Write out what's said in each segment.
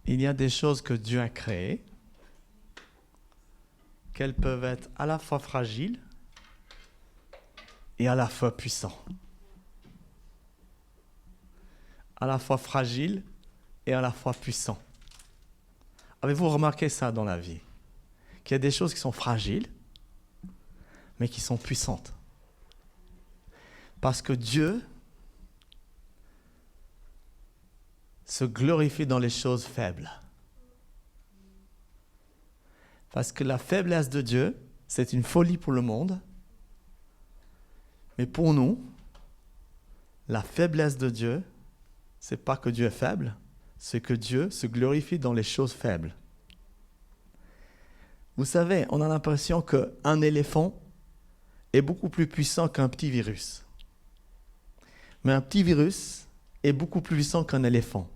il y a des choses que Dieu a créées, qu'elles peuvent être à la fois fragiles et à la fois puissantes. À la fois fragiles et à la fois puissantes. Avez-vous remarqué ça dans la vie? Qu'il y a des choses qui sont fragiles, mais qui sont puissantes. Parce que Dieu se glorifie dans les choses faibles. Parce que la faiblesse de Dieu, c'est une folie pour le monde. Mais pour nous, la faiblesse de Dieu, c'est pas que Dieu est faible, c'est que Dieu se glorifie dans les choses faibles. Vous savez, on a l'impression qu'un éléphant est beaucoup plus puissant qu'un petit virus. Mais un petit virus est beaucoup plus puissant qu'un éléphant.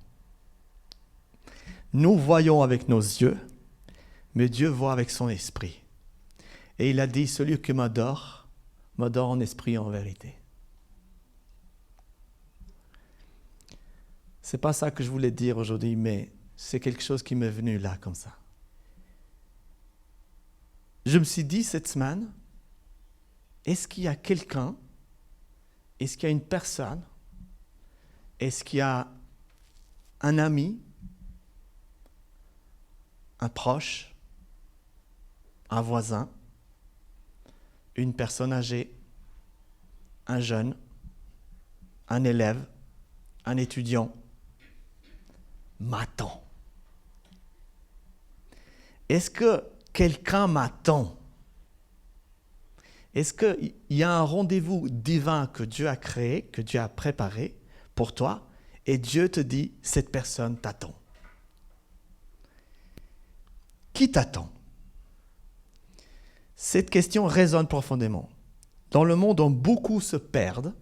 Nous voyons avec nos yeux, mais Dieu voit avec son esprit. Et il a dit, celui qui m'adore en esprit et en vérité. C'est pas ça que je voulais dire aujourd'hui, mais c'est quelque chose qui m'est venu là, comme ça. Je me suis dit cette semaine, est-ce qu'il y a quelqu'un, est-ce qu'il y a une personne, est-ce qu'il y a un ami, un proche, un voisin, une personne âgée, un jeune, un élève, un étudiant, m'attend. Est-ce que quelqu'un m'attend? Est-ce qu'il y a un rendez-vous divin que Dieu a créé, que Dieu a préparé pour toi, et Dieu te dit, cette personne t'attend? Qui t'attend? Cette question résonne profondément. Dans le monde où beaucoup se perdent,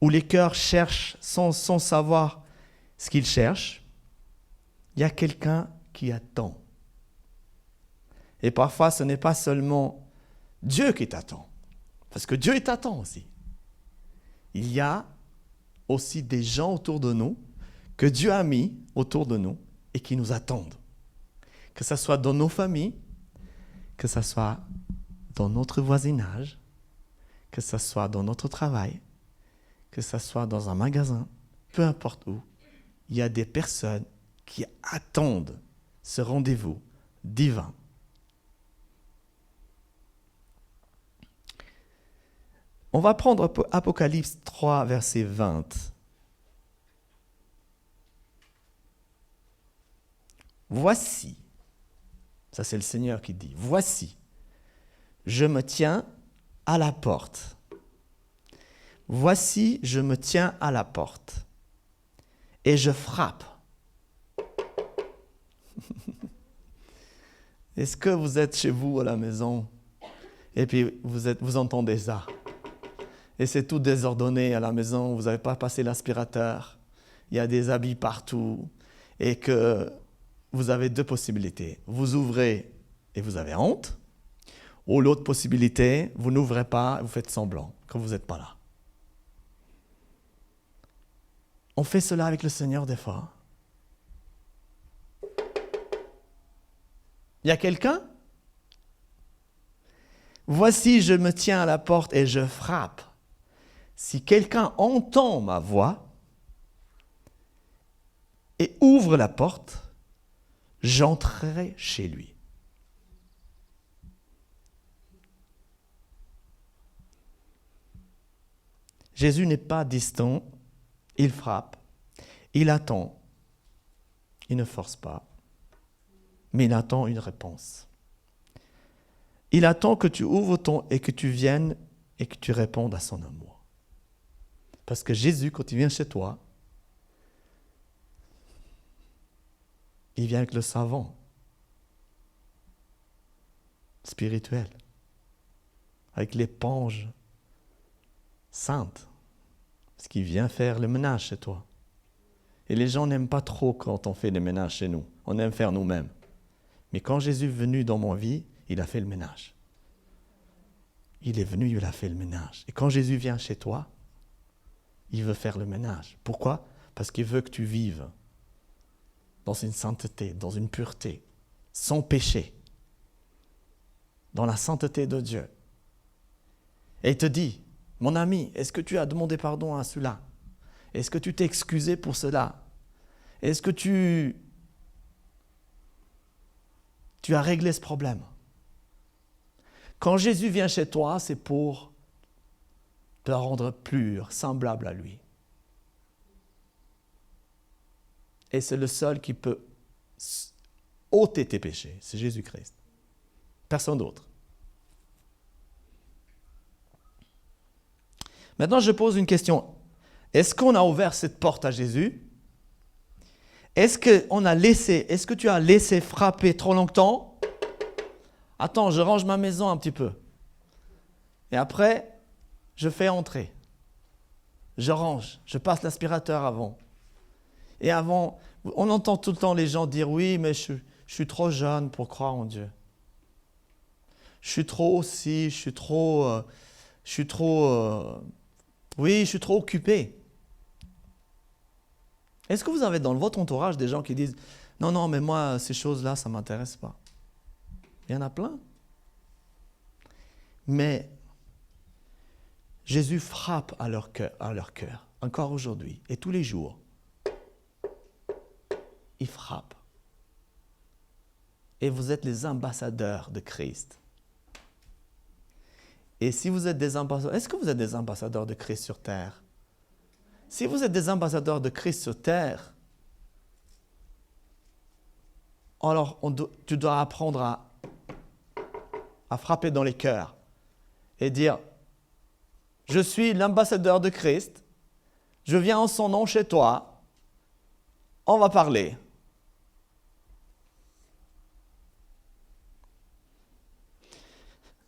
où les cœurs cherchent sans savoir ce qu'ils cherchent, il y a quelqu'un qui attend. Et parfois, ce n'est pas seulement Dieu qui t'attend, parce que Dieu t'attend aussi. Il y a aussi des gens autour de nous que Dieu a mis autour de nous et qui nous attendent. Que ce soit dans nos familles, que ce soit dans notre voisinage, que ce soit dans notre travail, que ce soit dans un magasin, peu importe où, il y a des personnes qui attendent ce rendez-vous divin. On va prendre Apocalypse 3, verset 20. Voici, ça c'est le Seigneur qui dit, voici, je me tiens à la porte. Voici, je me tiens à la porte et je frappe. Est-ce que vous êtes chez vous à la maison et puis vous entendez ça? Et c'est tout désordonné à la maison, vous n'avez pas passé l'aspirateur, il y a des habits partout, et que vous avez deux possibilités. Vous ouvrez et vous avez honte, ou l'autre possibilité, vous n'ouvrez pas et vous faites semblant que vous n'êtes pas là. On fait cela avec le Seigneur des fois. Il y a quelqu'un? Voici, je me tiens à la porte et je frappe. Si quelqu'un entend ma voix et ouvre la porte, j'entrerai chez lui. Jésus n'est pas distant, il frappe, il attend, il ne force pas, mais il attend une réponse. Il attend que tu ouvres et que tu viennes et que tu répondes à son amour. Parce que Jésus, quand il vient chez toi, il vient avec le savon spirituel, avec l'éponge sainte, parce qu'il vient faire le ménage chez toi. Et les gens n'aiment pas trop quand on fait le ménage chez nous. On aime faire nous-mêmes. Mais quand Jésus est venu dans mon vie, il a fait le ménage. Il est venu, il a fait le ménage. Et quand Jésus vient chez toi, il veut faire le ménage. Pourquoi? Parce qu'il veut que tu vives. dans une sainteté, dans une pureté, sans péché, dans la sainteté de Dieu. Et il te dit, mon ami, est-ce que tu as demandé pardon à cela? Est-ce que tu t'es excusé pour cela? Est-ce que tu as réglé ce problème? Quand Jésus vient chez toi, c'est pour te rendre pur, semblable à lui. Et c'est le seul qui peut ôter tes péchés, c'est Jésus-Christ. Personne d'autre. Maintenant, je pose une question. Est-ce qu'on a ouvert cette porte à Jésus? Est-ce que tu as laissé frapper trop longtemps? Attends, je range ma maison un petit peu. Et après, je fais entrer. Je range, je passe l'aspirateur avant. Et avant, on entend tout le temps les gens dire, oui, mais je suis trop jeune pour croire en Dieu. Je suis trop occupé. Est-ce que vous avez dans votre entourage des gens qui disent, non, mais moi, ces choses-là, ça ne m'intéresse pas? Il y en a plein. Mais Jésus frappe à leur cœur, encore aujourd'hui et tous les jours. Il frappe. Et vous êtes les ambassadeurs de Christ. Et si vous êtes des ambassadeurs, est-ce que vous êtes des ambassadeurs de Christ sur terre? Si vous êtes des ambassadeurs de Christ sur terre, alors tu dois apprendre à frapper dans les cœurs et dire, je suis l'ambassadeur de Christ, je viens en son nom chez toi, on va parler.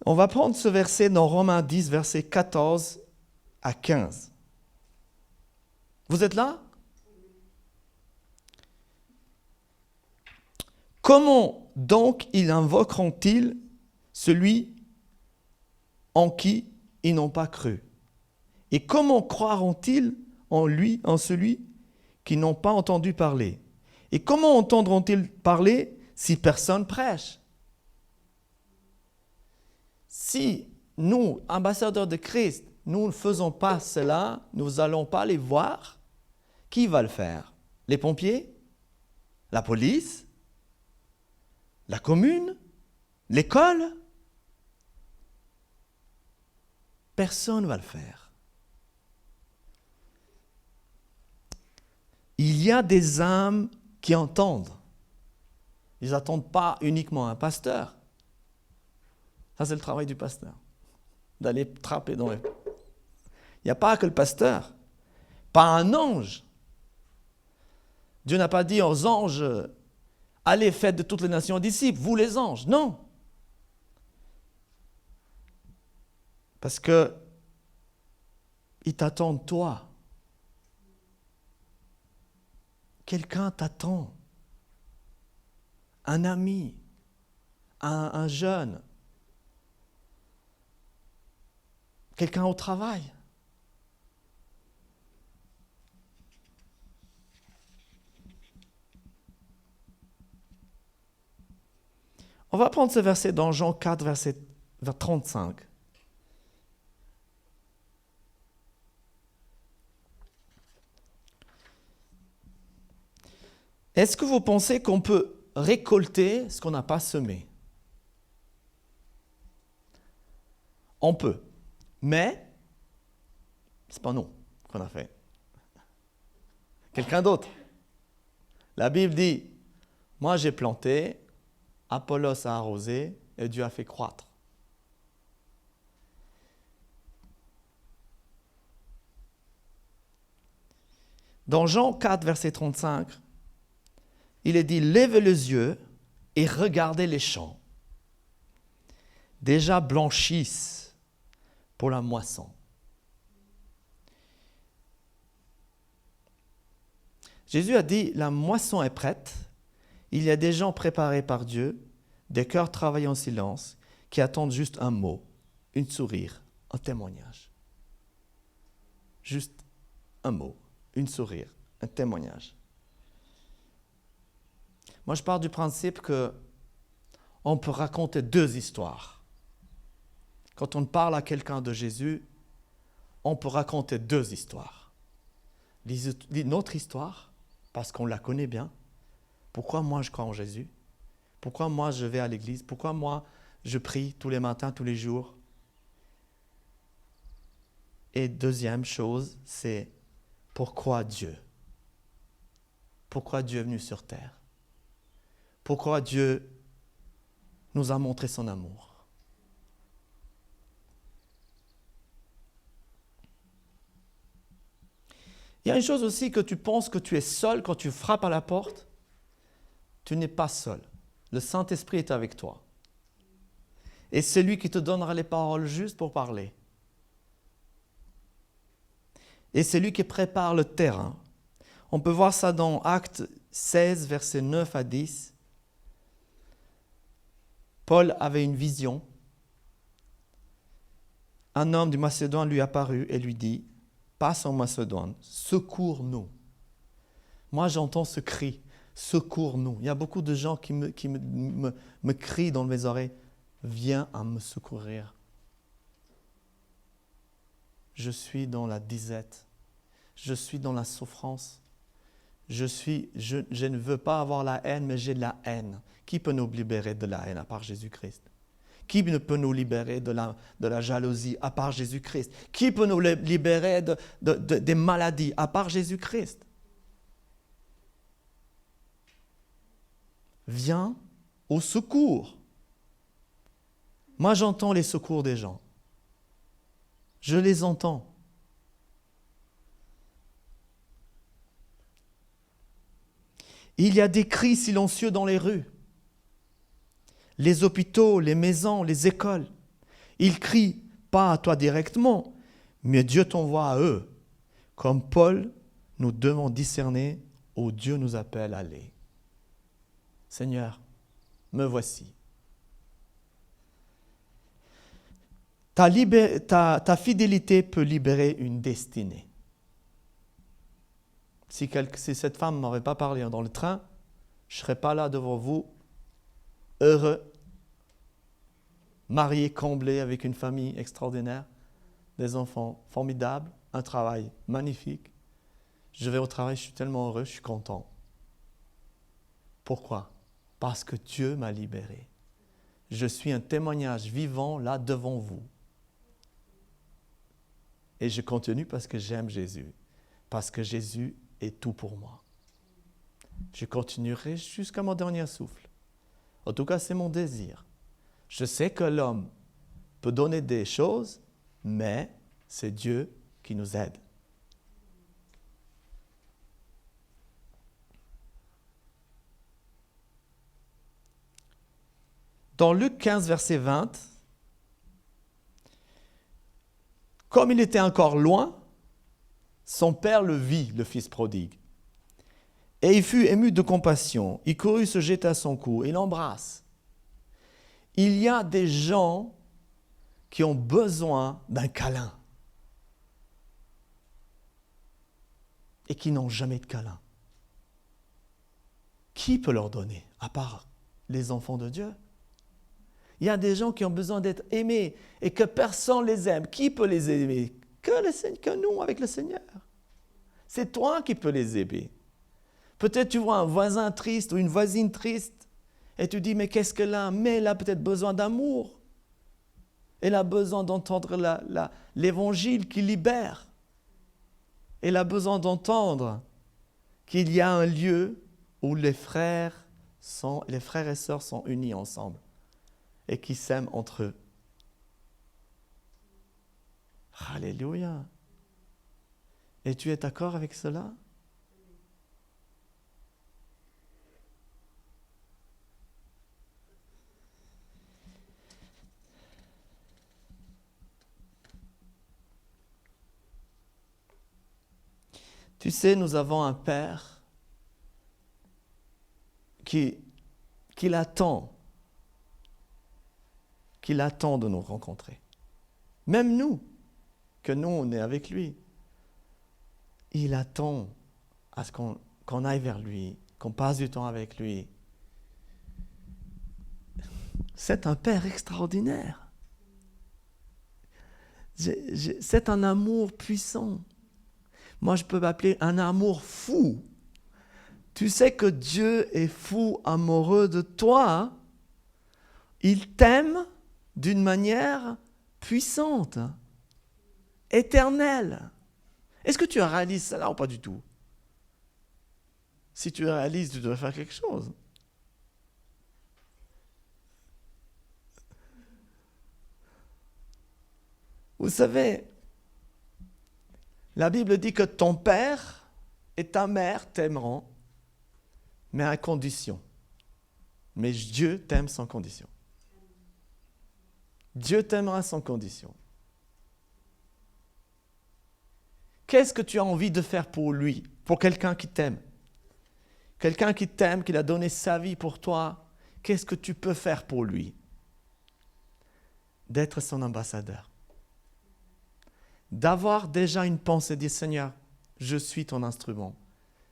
On va prendre ce verset dans Romains 10, versets 14 à 15. Vous êtes là? Comment donc ils invoqueront-ils celui en qui ils n'ont pas cru? Et comment croiront-ils en celui qui n'ont pas entendu parler? Et comment entendront-ils parler si personne prêche? Si nous, ambassadeurs de Christ, nous ne faisons pas cela, nous n'allons pas les voir, qui va le faire? Les pompiers? La police? La commune? L'école? Personne ne va le faire. Il y a des âmes qui entendent. Ils n'attendent pas uniquement un pasteur. Ça, c'est le travail du pasteur. D'aller trapper dans les... Il n'y a pas que le pasteur. Pas un ange. Dieu n'a pas dit aux anges, allez, faites de toutes les nations disciples, vous les anges. Non. Parce que ils t'attendent toi. Quelqu'un t'attend. Un ami, un jeune, quelqu'un au travail. On va prendre ce verset dans Jean 4, verset 35. Est-ce que vous pensez qu'on peut récolter ce qu'on n'a pas semé? On peut. Mais, ce n'est pas nous qu'on a fait. Quelqu'un d'autre. La Bible dit, moi j'ai planté, Apollos a arrosé et Dieu a fait croître. Dans Jean 4, verset 35, il est dit, levez les yeux et regardez les champs. Déjà blanchissent pour la moisson. Jésus a dit, la moisson est prête. Il y a des gens préparés par Dieu, des cœurs travaillant en silence, qui attendent juste un mot, une sourire, un témoignage. Juste un mot, une sourire, un témoignage. Moi, je pars du principe que on peut raconter deux histoires. Quand on parle à quelqu'un de Jésus, on peut raconter deux histoires. Notre histoire, parce qu'on la connaît bien. Pourquoi moi je crois en Jésus? Pourquoi moi je vais à l'église? Pourquoi moi je prie tous les matins, tous les jours? Et deuxième chose, c'est pourquoi Dieu? Pourquoi Dieu est venu sur terre? Pourquoi Dieu nous a montré son amour? Il y a une chose aussi que tu penses que tu es seul quand tu frappes à la porte. Tu n'es pas seul. Le Saint-Esprit est avec toi. Et c'est lui qui te donnera les paroles justes pour parler. Et c'est lui qui prépare le terrain. On peut voir ça dans Actes 16, versets 9 à 10. Paul avait une vision. Un homme du Macédoine lui apparut et lui dit, « Passe en Macédoine, secours-nous. » Moi, j'entends ce cri, « Secours-nous. » Il y a beaucoup de gens qui me crient dans mes oreilles, « Viens à me secourir. » Je suis dans la disette. Je suis dans la souffrance. Je ne veux pas avoir la haine, mais j'ai de la haine. Qui peut nous libérer de la haine à part Jésus-Christ? Qui peut nous libérer de la jalousie à part Jésus-Christ? Qui peut nous libérer des maladies à part Jésus-Christ? Viens au secours. Moi, j'entends les secours des gens. Je les entends. Il y a des cris silencieux dans les rues, les hôpitaux, les maisons, les écoles. Ils crient pas à toi directement, mais Dieu t'envoie à eux. Comme Paul, nous devons discerner où Dieu nous appelle à aller. Seigneur, me voici. Ta fidélité peut libérer une destinée. Si cette femme ne m'avait pas parlé dans le train, je ne serais pas là devant vous, heureux, marié, comblé, avec une famille extraordinaire, des enfants formidables, un travail magnifique. Je vais au travail, je suis tellement heureux, je suis content. Pourquoi? Parce que Dieu m'a libéré. Je suis un témoignage vivant là devant vous. Et je continue parce que j'aime Jésus, parce que Jésus est tout pour moi. Je continuerai jusqu'à mon dernier souffle. En tout cas, c'est mon désir. Je sais que l'homme peut donner des choses, mais c'est Dieu qui nous aide. Dans Luc 15, verset 20, comme il était encore loin, son père le vit, le fils prodigue. Et il fut ému de compassion. Il courut se jeter à son cou et l'embrasse. Il y a des gens qui ont besoin d'un câlin et qui n'ont jamais de câlin. Qui peut leur donner, à part les enfants de Dieu? Il y a des gens qui ont besoin d'être aimés et que personne les aime. Qui peut les aimer? Que nous, avec le Seigneur. C'est toi qui peux les aimer. Peut-être tu vois un voisin triste ou une voisine triste et tu dis, mais qu'est-ce qu'elle a? Mais elle a peut-être besoin d'amour. Elle a besoin d'entendre l'évangile qui libère. Elle a besoin d'entendre qu'il y a un lieu où les frères et sœurs sont unis ensemble et qui s'aiment entre eux. Alléluia. Et tu es d'accord avec cela? Tu sais, nous avons un Père qui l'attend de nous rencontrer. Même nous, que nous, on est avec lui. Il attend à ce qu'on aille vers lui, qu'on passe du temps avec lui. C'est un Père extraordinaire. C'est un amour puissant. Moi, je peux m'appeler un amour fou. Tu sais que Dieu est fou, amoureux de toi. Il t'aime d'une manière puissante, éternelle. Est-ce que tu réalises cela ou pas du tout? Si tu réalises, tu dois faire quelque chose. Vous savez, la Bible dit que ton père et ta mère t'aimeront, mais à condition. Mais Dieu t'aime sans condition. Dieu t'aimera sans condition. Qu'est-ce que tu as envie de faire pour lui, pour quelqu'un qui t'aime? Quelqu'un qui t'aime, qui a donné sa vie pour toi, qu'est-ce que tu peux faire pour lui? D'être son ambassadeur. D'avoir déjà une pensée, dire Seigneur, je suis ton instrument.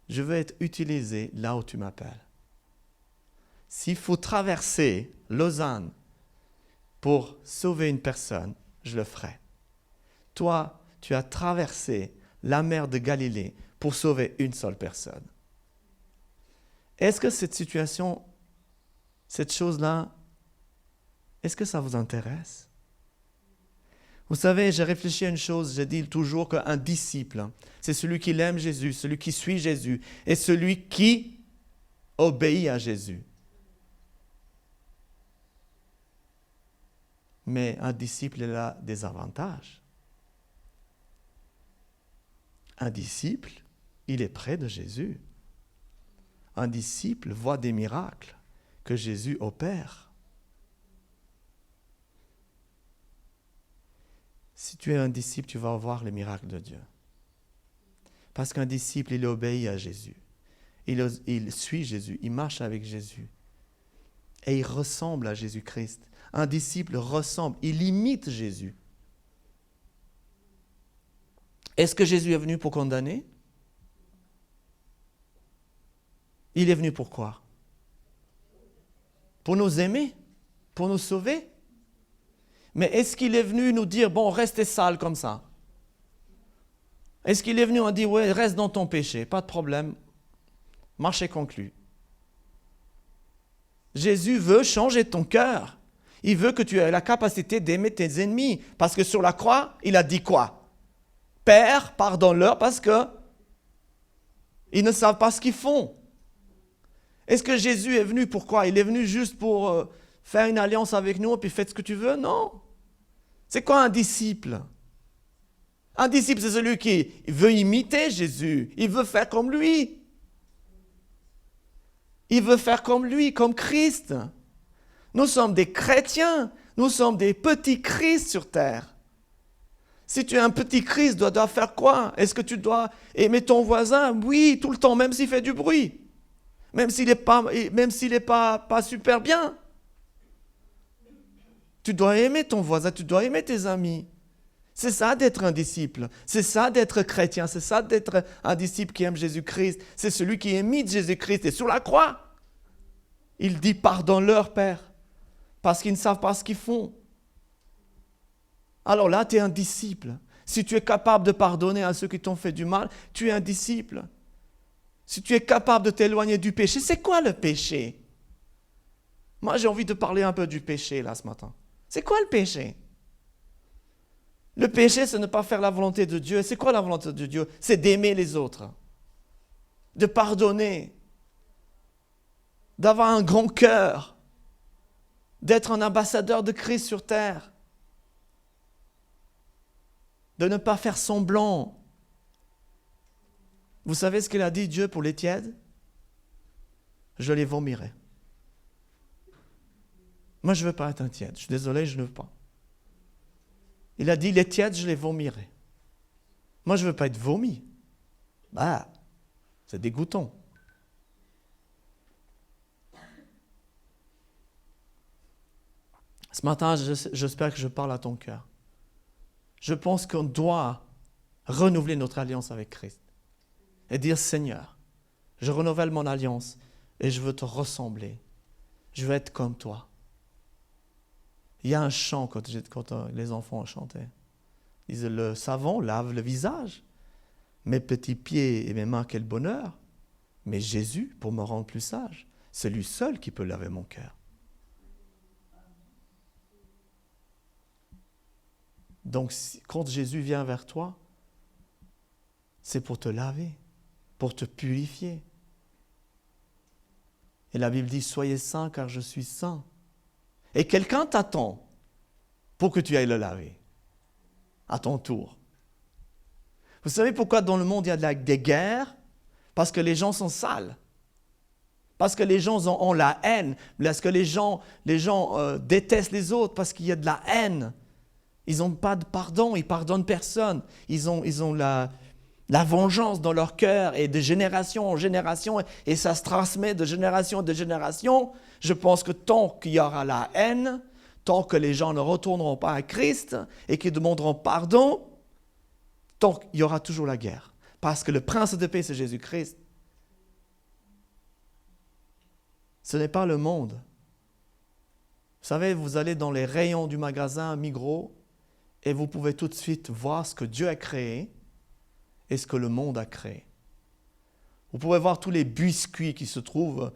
Je veux être utilisé là où tu m'appelles. S'il faut traverser Lausanne pour sauver une personne, je le ferai. Toi, tu as traversé la mer de Galilée pour sauver une seule personne. Est-ce que cette situation, cette chose-là, est-ce que ça vous intéresse? Vous savez, j'ai réfléchi à une chose, j'ai dit toujours qu'un disciple, c'est celui qui aime Jésus, celui qui suit Jésus, et celui qui obéit à Jésus. Mais un disciple, il a des avantages. Un disciple, il est près de Jésus. Un disciple voit des miracles que Jésus opère. Si tu es un disciple, tu vas voir les miracles de Dieu. Parce qu'un disciple, il obéit à Jésus. Il suit Jésus, il marche avec Jésus. Et il ressemble à Jésus-Christ. Un disciple ressemble, il imite Jésus. Est-ce que Jésus est venu pour condamner? Il est venu pour quoi? Pour nous aimer? Pour nous sauver? Mais est-ce qu'il est venu nous dire, bon, restez sale comme ça? Est-ce qu'il est venu nous dire, ouais, reste dans ton péché, pas de problème, marché conclu. Jésus veut changer ton cœur. Il veut que tu aies la capacité d'aimer tes ennemis. Parce que sur la croix, il a dit quoi? Père, pardonne-leur parce que ils ne savent pas ce qu'ils font. Est-ce que Jésus est venu pour quoi? Il est venu juste pour faire une alliance avec nous et puis faites ce que tu veux? Non. C'est quoi un disciple? Un disciple, c'est celui qui veut imiter Jésus. Il veut faire comme lui. Il veut faire comme lui, comme Christ. Nous sommes des chrétiens. Nous sommes des petits Christ sur terre. Si tu es un petit Christ, tu dois faire quoi? Est-ce que tu dois aimer ton voisin? Oui, tout le temps, même s'il fait du bruit. Même s'il n'est pas super bien. Tu dois aimer ton voisin, tu dois aimer tes amis. C'est ça d'être un disciple. C'est ça d'être chrétien. C'est ça d'être un disciple qui aime Jésus-Christ. C'est celui qui imite Jésus-Christ. Et sur la croix, il dit pardonne-leur, Père, parce qu'ils ne savent pas ce qu'ils font. Alors là, tu es un disciple. Si tu es capable de pardonner à ceux qui t'ont fait du mal, tu es un disciple. Si tu es capable de t'éloigner du péché, c'est quoi le péché? Moi, j'ai envie de parler un peu du péché là ce matin. C'est quoi le péché? Le péché, c'est ne pas faire la volonté de Dieu. C'est quoi la volonté de Dieu? C'est d'aimer les autres, de pardonner, d'avoir un grand cœur, d'être un ambassadeur de Christ sur terre, de ne pas faire semblant. Vous savez ce qu'il a dit Dieu pour les tièdes? Je les vomirai. Moi, je ne veux pas être un tiède. Je suis désolé, je ne veux pas. Il a dit, les tièdes, je les vomirai. Moi, je ne veux pas être vomi. Bah, c'est dégoûtant. Ce matin, j'espère que je parle à ton cœur. Je pense qu'on doit renouveler notre alliance avec Christ. Et dire, Seigneur, je renouvelle mon alliance et je veux te ressembler. Je veux être comme toi. Il y a un chant quand les enfants chantaient. Ils disaient, le savon lave le visage. Mes petits pieds et mes mains, quel bonheur. Mais Jésus, pour me rendre plus sage, c'est lui seul qui peut laver mon cœur. Donc, quand Jésus vient vers toi, c'est pour te laver, pour te purifier. Et la Bible dit, soyez saints car je suis saint. Et quelqu'un t'attend pour que tu ailles le laver, à ton tour. Vous savez pourquoi dans le monde il y a des guerres? Parce que les gens sont sales. Parce que les gens ont la haine. Parce que les gens détestent les autres. Parce qu'il y a de la haine. Ils n'ont pas de pardon. Ils ne pardonnent personne. Ils ont la vengeance dans leur cœur. Et de génération en génération. Et ça se transmet de génération en génération. Je pense que tant qu'il y aura la haine, tant que les gens ne retourneront pas à Christ et qu'ils demanderont pardon, tant qu'il y aura toujours la guerre. Parce que le prince de paix, c'est Jésus-Christ. Ce n'est pas le monde. Vous savez, vous allez dans les rayons du magasin Migros et vous pouvez tout de suite voir ce que Dieu a créé et ce que le monde a créé. Vous pouvez voir tous les biscuits qui se trouvent,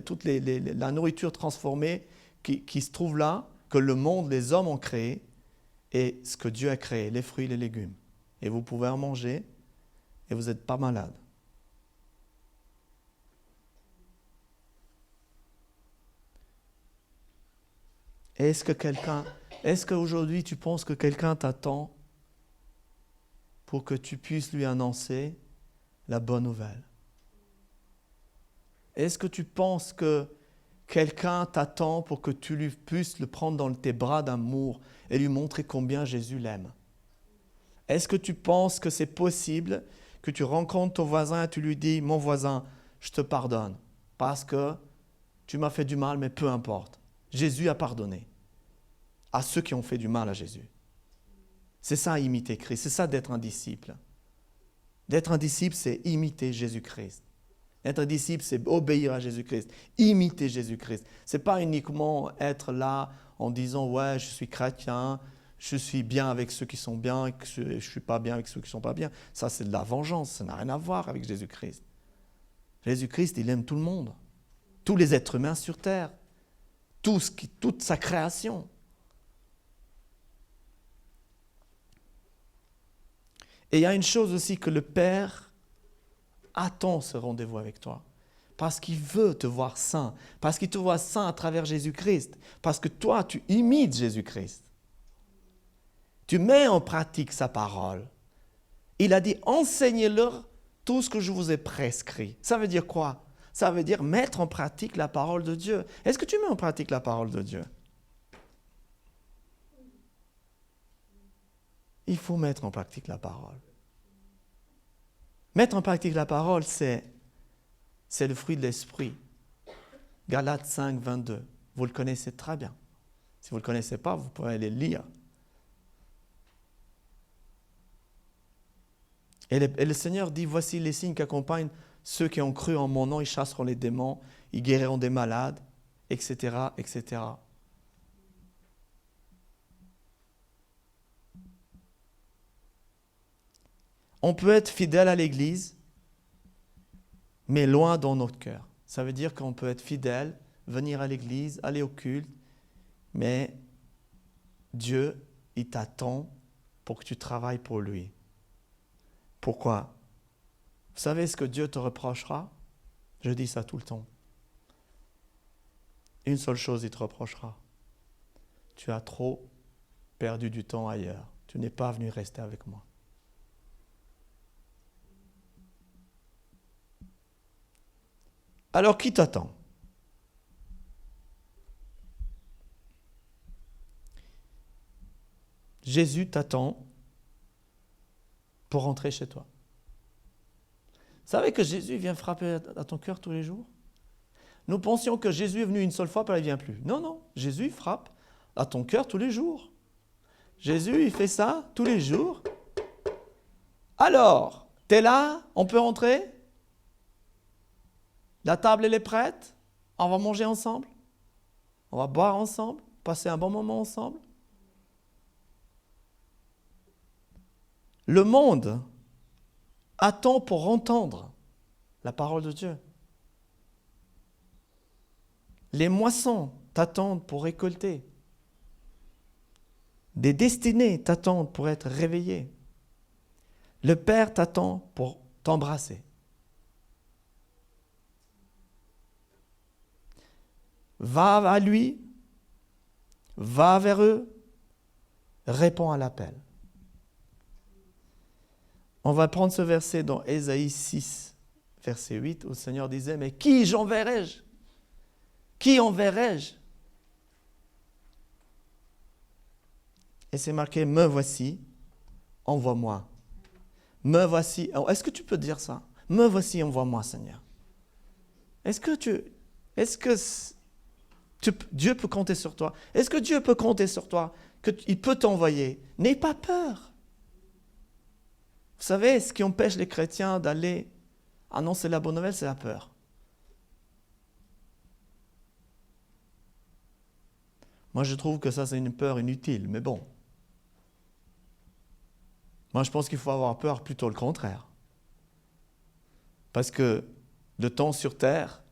toute la nourriture transformée qui se trouve là, que le monde, les hommes ont créé, et ce que Dieu a créé, les fruits et les légumes. Et vous pouvez en manger et vous n'êtes pas malade. Est-ce qu'aujourd'hui tu penses que quelqu'un t'attend pour que tu puisses lui annoncer la bonne nouvelle? Est-ce que tu penses que quelqu'un t'attend pour que tu lui puisses le prendre dans tes bras d'amour et lui montrer combien Jésus l'aime? Est-ce que tu penses que c'est possible que tu rencontres ton voisin et tu lui dis, mon voisin, je te pardonne parce que tu m'as fait du mal, mais peu importe. Jésus a pardonné à ceux qui ont fait du mal à Jésus. C'est ça, imiter Christ. C'est ça d'être un disciple. D'être un disciple, c'est imiter Jésus-Christ. Être un disciple, c'est obéir à Jésus-Christ. Imiter Jésus-Christ. Ce n'est pas uniquement être là en disant « Ouais, je suis chrétien, je suis bien avec ceux qui sont bien et je ne suis pas bien avec ceux qui ne sont pas bien. » Ça, c'est de la vengeance. Ça n'a rien à voir avec Jésus-Christ. Jésus-Christ, il aime tout le monde. Tous les êtres humains sur terre. Toute sa création. Et il y a une chose aussi que le Père attend ce rendez-vous avec toi. Parce qu'il veut te voir saint. Parce qu'il te voit saint à travers Jésus-Christ. Parce que toi, tu imites Jésus-Christ. Tu mets en pratique sa parole. Il a dit, enseignez-leur tout ce que je vous ai prescrit. Ça veut dire quoi? Ça veut dire mettre en pratique la parole de Dieu. Est-ce que tu mets en pratique la parole de Dieu? Il faut mettre en pratique la parole. Mettre en pratique la parole, c'est le fruit de l'esprit. Galates 5, 22. Vous le connaissez très bien. Si vous ne le connaissez pas, vous pouvez aller lire. Et le Seigneur dit, voici les signes qui accompagnent ceux qui ont cru en mon nom, ils chasseront les démons, ils guériront des malades, etc., etc. On peut être fidèle à l'Église, mais loin dans notre cœur. Ça veut dire qu'on peut être fidèle, venir à l'Église, aller au culte, mais Dieu, il t'attend pour que tu travailles pour lui. Pourquoi? Vous savez ce que Dieu te reprochera? Je dis ça tout le temps. Une seule chose, il te reprochera. Tu as trop perdu du temps ailleurs. Tu n'es pas venu rester avec moi. Alors, qui t'attend? Jésus t'attend pour rentrer chez toi. Vous savez que Jésus vient frapper à ton cœur tous les jours? Nous pensions que Jésus est venu une seule fois, puis il ne vient plus. Non, non, Jésus frappe à ton cœur tous les jours. Jésus, il fait ça tous les jours. Alors, t'es là? On peut rentrer? La table, elle est prête? On va manger ensemble? On va boire ensemble? passer un bon moment ensemble. Le monde attend pour entendre la parole de Dieu. Les moissons t'attendent pour récolter. Des destinées t'attendent pour être réveillées. Le Père t'attend pour t'embrasser. Va à lui, va vers eux, réponds à l'appel. On va prendre ce verset dans Ésaïe 6, verset 8, où le Seigneur disait, mais qui j'enverrai-je? Qui enverrai-je? Et c'est marqué, me voici, envoie-moi. Me voici. Est-ce que tu peux dire ça? Me voici, envoie-moi, Seigneur. Dieu peut compter sur toi? Est-ce que Dieu peut compter sur toi? Qu'il peut t'envoyer? N'aie pas peur. Vous savez, ce qui empêche les chrétiens d'aller annoncer la bonne nouvelle, c'est la peur. Moi, je trouve que ça, c'est une peur inutile, mais bon. Moi, je pense qu'il faut avoir peur, plutôt le contraire. Parce que le temps sur terre,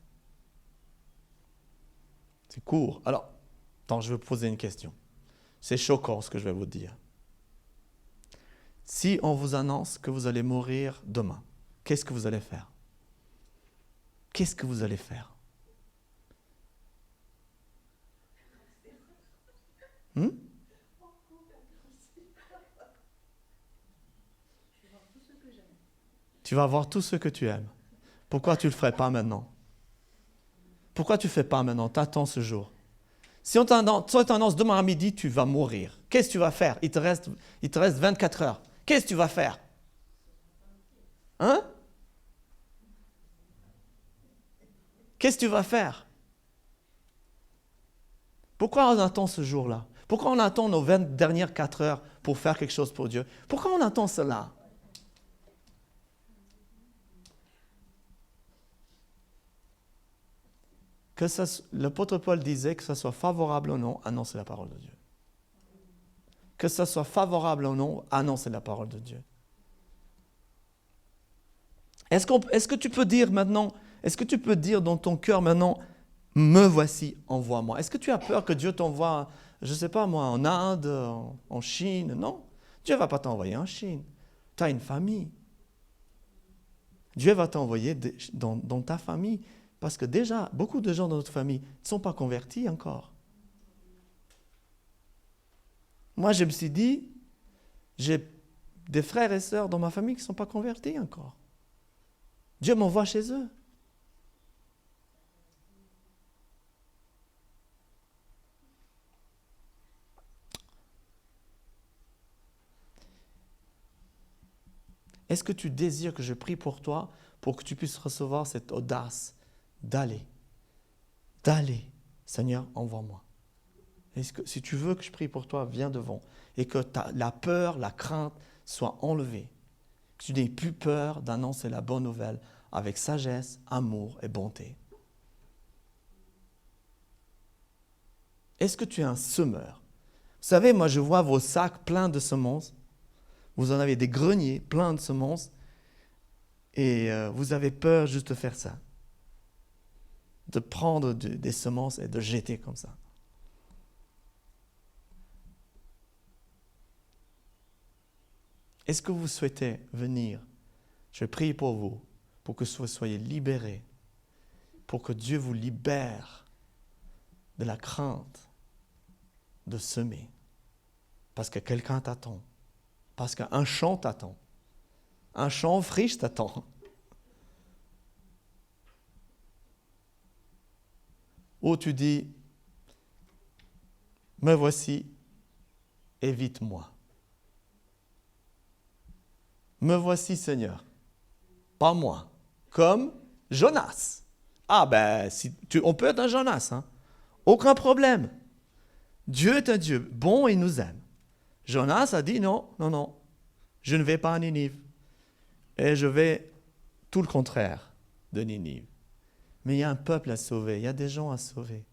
c'est court. Alors, je vais vous poser une question. C'est choquant ce que je vais vous dire. Si on vous annonce que vous allez mourir demain, qu'est-ce que vous allez faire? Qu'est-ce que vous allez faire? Tu vas avoir tout ce que tu aimes. Pourquoi tu ne le ferais pas maintenant? Pourquoi tu ne fais pas maintenant? T'attends ce jour. Si on t'annonce demain à midi, tu vas mourir. Qu'est-ce que tu vas faire? Il te reste 24 heures. Qu'est-ce que tu vas faire? Hein? Qu'est-ce que tu vas faire? Pourquoi on attend ce jour-là? Pourquoi on attend nos 20 dernières 4 heures pour faire quelque chose pour Dieu? Pourquoi on attend cela? L'apôtre Paul disait que ce soit favorable ou non, annoncer la parole de Dieu. Que ce soit favorable ou non, annoncer la parole de Dieu. Est-ce que tu peux dire maintenant, est-ce que tu peux dire dans ton cœur maintenant, me voici, envoie-moi? Est-ce que tu as peur que Dieu t'envoie, je ne sais pas moi, en Inde, en Chine? Non, Dieu ne va pas t'envoyer en Chine. Tu as une famille. Dieu va t'envoyer dans ta famille. Parce que déjà, beaucoup de gens dans notre famille ne sont pas convertis encore. Moi, je me suis dit, j'ai des frères et sœurs dans ma famille qui ne sont pas convertis encore. Dieu m'envoie chez eux. Est-ce que tu désires que je prie pour toi pour que tu puisses recevoir cette audace d'aller? Seigneur, envoie-moi. Si tu veux que je prie pour toi, viens devant. Et que la peur, la crainte soient enlevées. Que tu n'aies plus peur d'annoncer la bonne nouvelle avec sagesse, amour et bonté. Est-ce que tu es un semeur? Vous savez, moi je vois vos sacs pleins de semences. Vous en avez des greniers pleins de semences. Et vous avez peur juste de faire ça. De prendre des semences et de jeter comme ça. Est-ce que vous souhaitez venir? Je prie pour vous, pour que vous soyez libérés, pour que Dieu vous libère de la crainte de semer. Parce que quelqu'un t'attend. Parce qu'un champ t'attend. Un champ friche t'attend. Ou tu dis, me voici, évite-moi. Me voici, Seigneur. Pas moi. Comme Jonas. Ah ben, on peut être un Jonas. Hein? Aucun problème. Dieu est un Dieu bon et il nous aime. Jonas a dit non, je ne vais pas à Ninive. Et je vais tout le contraire de Ninive. Mais il y a un peuple à sauver, il y a des gens à sauver.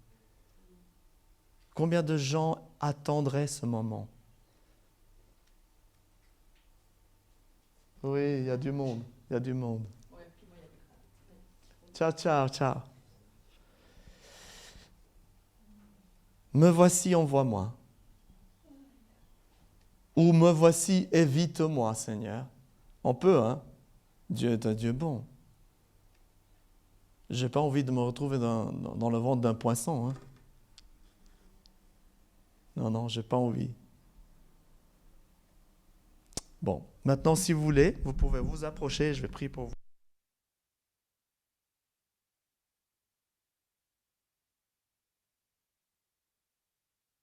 Combien de gens attendraient ce moment? Oui, il y a du monde. Il y a du monde. Ciao, ciao, ciao. Me voici, envoie-moi. Ou me voici, évite-moi, Seigneur. On peut, hein? Dieu est un Dieu bon. Je n'ai pas envie de me retrouver dans le ventre d'un poisson. Hein? Non, je n'ai pas envie. Bon, maintenant, si vous voulez, vous pouvez vous approcher. Je vais prier pour vous.